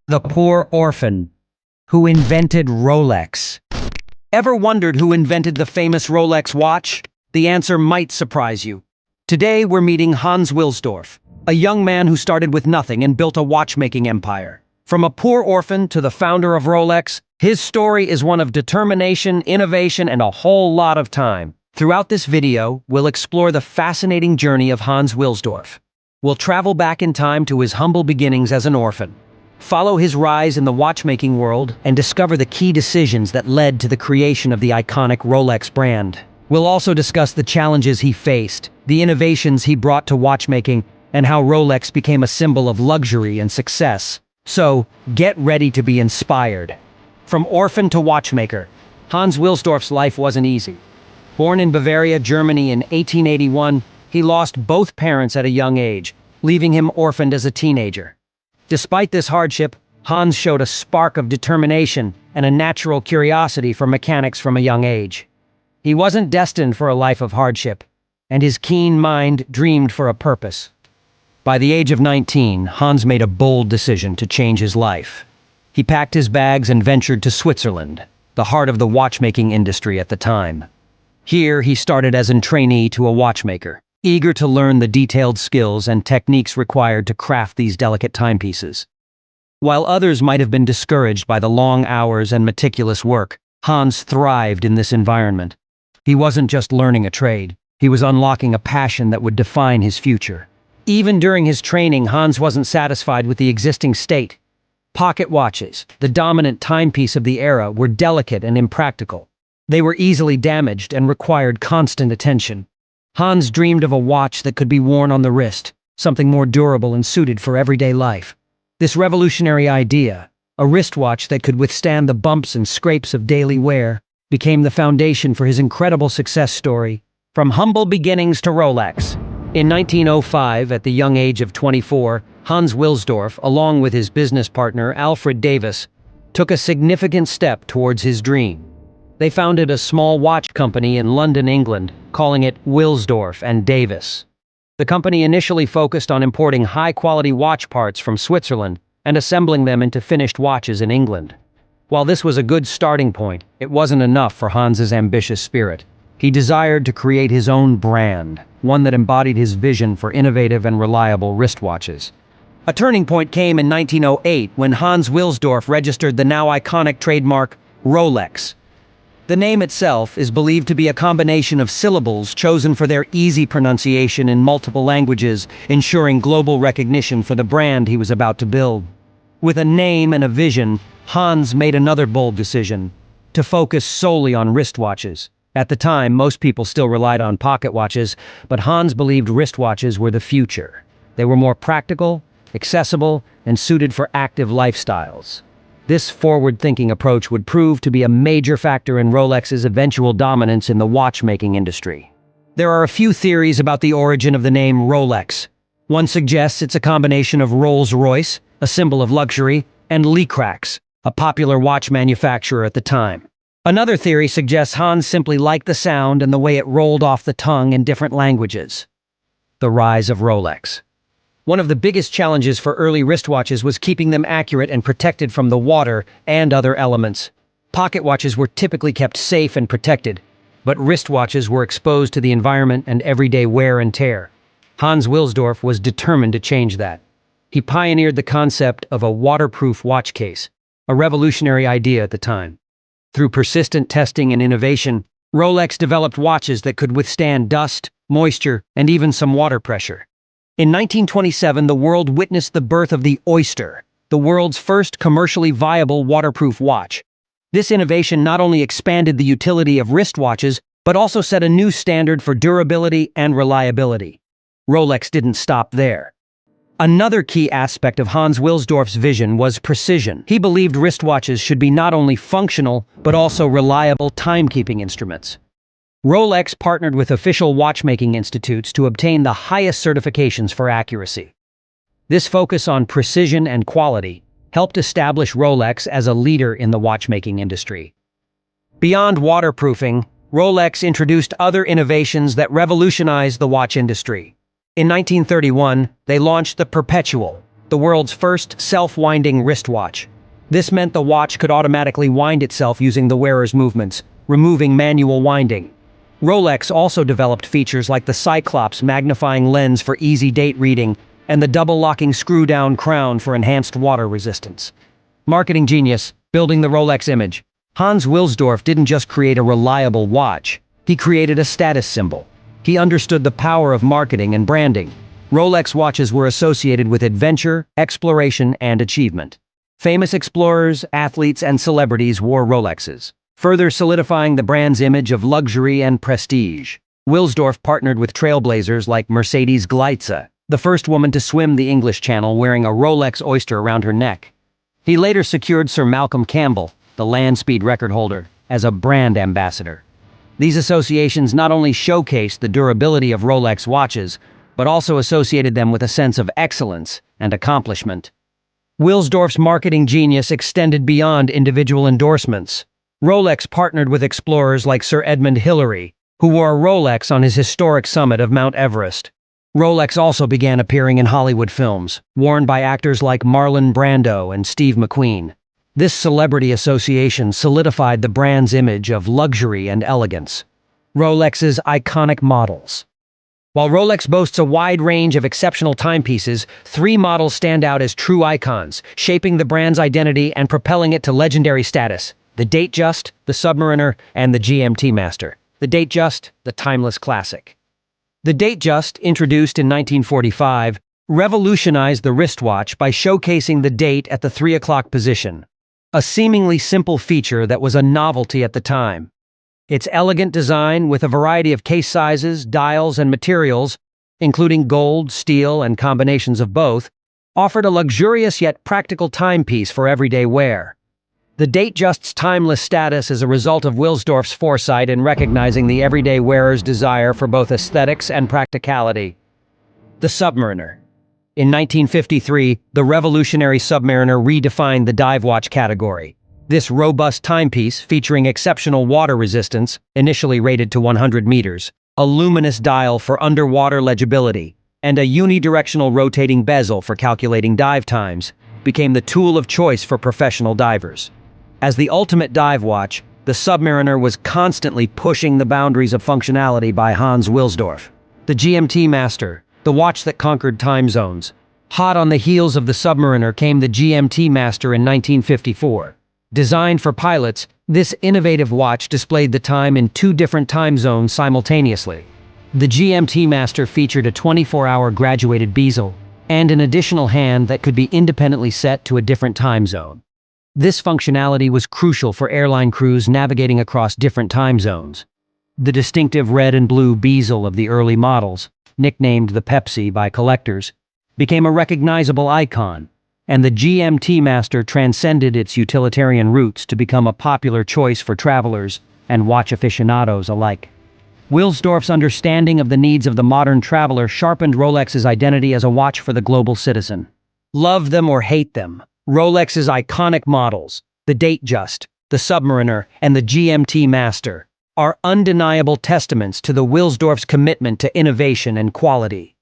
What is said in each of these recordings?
The poor orphan who invented Rolex. Ever wondered who invented the famous Rolex watch? The answer might surprise you. Today we're meeting Hans Wilsdorf, a young man who started with nothing and built a watchmaking empire. From a poor orphan to the founder of Rolex, his story is one of determination, innovation, and a whole lot of time. Throughout this video, we'll explore the fascinating journey of Hans Wilsdorf. We'll travel back in time to his humble beginnings as an orphan, follow his rise in the watchmaking world, and discover the key decisions that led to the creation of the iconic Rolex brand. We'll also discuss the challenges he faced, the innovations he brought to watchmaking, and how Rolex became a symbol of luxury and success. So, get ready to be inspired. From orphan to watchmaker, Hans Wilsdorf's life wasn't easy. Born in Bavaria, Germany in 1881, he lost both parents at a young age, leaving him orphaned as a teenager. Despite this hardship, Hans showed a spark of determination and a natural curiosity for mechanics from a young age. He wasn't destined for a life of hardship, and his keen mind dreamed for a purpose. By the age of 19, Hans made a bold decision to change his life. He packed his bags and ventured to Switzerland, the heart of the watchmaking industry at the time. Here, he started as a trainee to a watchmaker, eager to learn the detailed skills and techniques required to craft these delicate timepieces. While others might have been discouraged by the long hours and meticulous work, Hans thrived in this environment. He wasn't just learning a trade, he was unlocking a passion that would define his future. Even during his training, Hans wasn't satisfied with the existing state. Pocket watches, the dominant timepiece of the era, were delicate and impractical. They were easily damaged and required constant attention. Hans dreamed of a watch that could be worn on the wrist, something more durable and suited for everyday life. This revolutionary idea, a wristwatch that could withstand the bumps and scrapes of daily wear, became the foundation for his incredible success story, from humble beginnings to Rolex. In 1905, at the young age of 24, Hans Wilsdorf, along with his business partner Alfred Davis, took a significant step towards his dream. They founded a small watch company in London, England, calling it Wilsdorf and Davis. The company initially focused on importing high-quality watch parts from Switzerland and assembling them into finished watches in England. While this was a good starting point, it wasn't enough for Hans's ambitious spirit. He desired to create his own brand, one that embodied his vision for innovative and reliable wristwatches. A turning point came in 1908 when Hans Wilsdorf registered the now iconic trademark Rolex. The name itself is believed to be a combination of syllables chosen for their easy pronunciation in multiple languages, ensuring global recognition for the brand he was about to build. With a name and a vision, Hans made another bold decision: to focus solely on wristwatches. At the time, most people still relied on pocket watches, but Hans believed wristwatches were the future. They were more practical, accessible, and suited for active lifestyles. This forward-thinking approach would prove to be a major factor in Rolex's eventual dominance in the watchmaking industry. There are a few theories about the origin of the name Rolex. One suggests it's a combination of Rolls-Royce, a symbol of luxury, and Licrax, a popular watch manufacturer at the time. Another theory suggests Hans simply liked the sound and the way it rolled off the tongue in different languages. The rise of Rolex. One of the biggest challenges for early wristwatches was keeping them accurate and protected from the water and other elements. Pocket watches were typically kept safe and protected, but wristwatches were exposed to the environment and everyday wear and tear. Hans Wilsdorf was determined to change that. He pioneered the concept of a waterproof watch case, a revolutionary idea at the time. Through persistent testing and innovation, Rolex developed watches that could withstand dust, moisture, and even some water pressure. In 1927, the world witnessed the birth of the Oyster, the world's first commercially viable waterproof watch. This innovation not only expanded the utility of wristwatches, but also set a new standard for durability and reliability. Rolex didn't stop there. Another key aspect of Hans Wilsdorf's vision was precision. He believed wristwatches should be not only functional, but also reliable timekeeping instruments. Rolex partnered with official watchmaking institutes to obtain the highest certifications for accuracy. This focus on precision and quality helped establish Rolex as a leader in the watchmaking industry. Beyond waterproofing, Rolex introduced other innovations that revolutionized the watch industry. In 1931, they launched the Perpetual, the world's first self-winding wristwatch. This meant the watch could automatically wind itself using the wearer's movements, removing manual winding. Rolex also developed features like the Cyclops magnifying lens for easy date reading and the double-locking screw-down crown for enhanced water resistance. Marketing genius, building the Rolex image. Hans Wilsdorf didn't just create a reliable watch, he created a status symbol. He understood the power of marketing and branding. Rolex watches were associated with adventure, exploration, and achievement. Famous explorers, athletes, and celebrities wore Rolexes, further solidifying the brand's image of luxury and prestige. Wilsdorf partnered with trailblazers like Mercedes Gleitze, the first woman to swim the English Channel wearing a Rolex Oyster around her neck. He later secured Sir Malcolm Campbell, the land speed record holder, as a brand ambassador. These associations not only showcased the durability of Rolex watches, but also associated them with a sense of excellence and accomplishment. Wilsdorf's marketing genius extended beyond individual endorsements. Rolex partnered with explorers like Sir Edmund Hillary, who wore a Rolex on his historic summit of Mount Everest. Rolex also began appearing in Hollywood films, worn by actors like Marlon Brando and Steve McQueen. This celebrity association solidified the brand's image of luxury and elegance. Rolex's iconic models. While Rolex boasts a wide range of exceptional timepieces, 3 models stand out as true icons, shaping the brand's identity and propelling it to legendary status: the Datejust, the Submariner, and the GMT Master. The Datejust, the timeless classic. The Datejust, introduced in 1945, revolutionized the wristwatch by showcasing the date at the 3 o'clock position, a seemingly simple feature that was a novelty at the time. Its elegant design, with a variety of case sizes, dials, and materials, including gold, steel, and combinations of both, offered a luxurious yet practical timepiece for everyday wear. The Datejust's timeless status is a result of Wilsdorf's foresight in recognizing the everyday wearer's desire for both aesthetics and practicality. The Submariner. In 1953, the revolutionary Submariner redefined the dive watch category. This robust timepiece, featuring exceptional water resistance, initially rated to 100 meters, a luminous dial for underwater legibility, and a unidirectional rotating bezel for calculating dive times, became the tool of choice for professional divers. As the ultimate dive watch, the Submariner was constantly pushing the boundaries of functionality by Hans Wilsdorf. The GMT Master, the watch that conquered time zones. Hot on the heels of the Submariner came the GMT Master in 1954. Designed for pilots, this innovative watch displayed the time in 2 different time zones simultaneously. The GMT Master featured a 24-hour graduated bezel and an additional hand that could be independently set to a different time zone. This functionality was crucial for airline crews navigating across different time zones. The distinctive red and blue bezel of the early models, nicknamed the Pepsi by collectors, became a recognizable icon, and the GMT Master transcended its utilitarian roots to become a popular choice for travelers and watch aficionados alike. Wilsdorf's understanding of the needs of the modern traveler sharpened Rolex's identity as a watch for the global citizen. Love them or hate them, Rolex's iconic models, the Datejust, the Submariner, and the GMT Master, are undeniable testaments to the Wilsdorf's commitment to innovation and quality.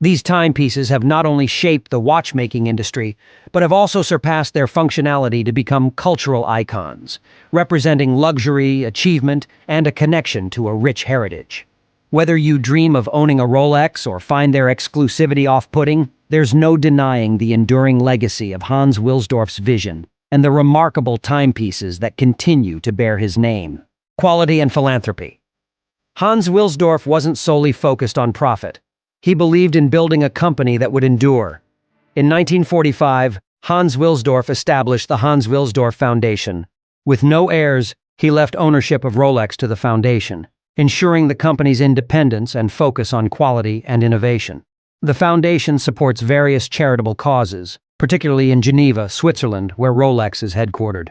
These timepieces have not only shaped the watchmaking industry, but have also surpassed their functionality to become cultural icons, representing luxury, achievement, and a connection to a rich heritage. Whether you dream of owning a Rolex or find their exclusivity off-putting, there's no denying the enduring legacy of Hans Wilsdorf's vision and the remarkable timepieces that continue to bear his name. Quality and philanthropy. Hans Wilsdorf wasn't solely focused on profit. He believed in building a company that would endure. In 1945, Hans Wilsdorf established the Hans Wilsdorf Foundation. With no heirs, he left ownership of Rolex to the foundation, ensuring the company's independence and focus on quality and innovation. The foundation supports various charitable causes, particularly in Geneva, Switzerland, where Rolex is headquartered.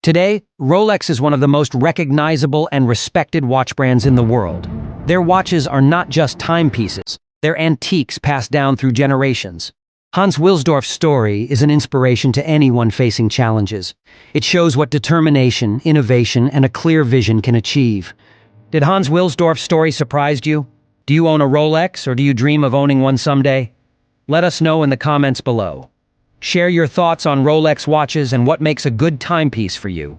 Today, Rolex is one of the most recognizable and respected watch brands in the world. Their watches are not just timepieces. They're antiques passed down through generations. Hans Wilsdorf's story is an inspiration to anyone facing challenges. It shows what determination, innovation, and a clear vision can achieve. Did Hans Wilsdorf's story surprise you? Do you own a Rolex, or do you dream of owning one someday? Let us know in the comments below. Share your thoughts on Rolex watches and what makes a good timepiece for you.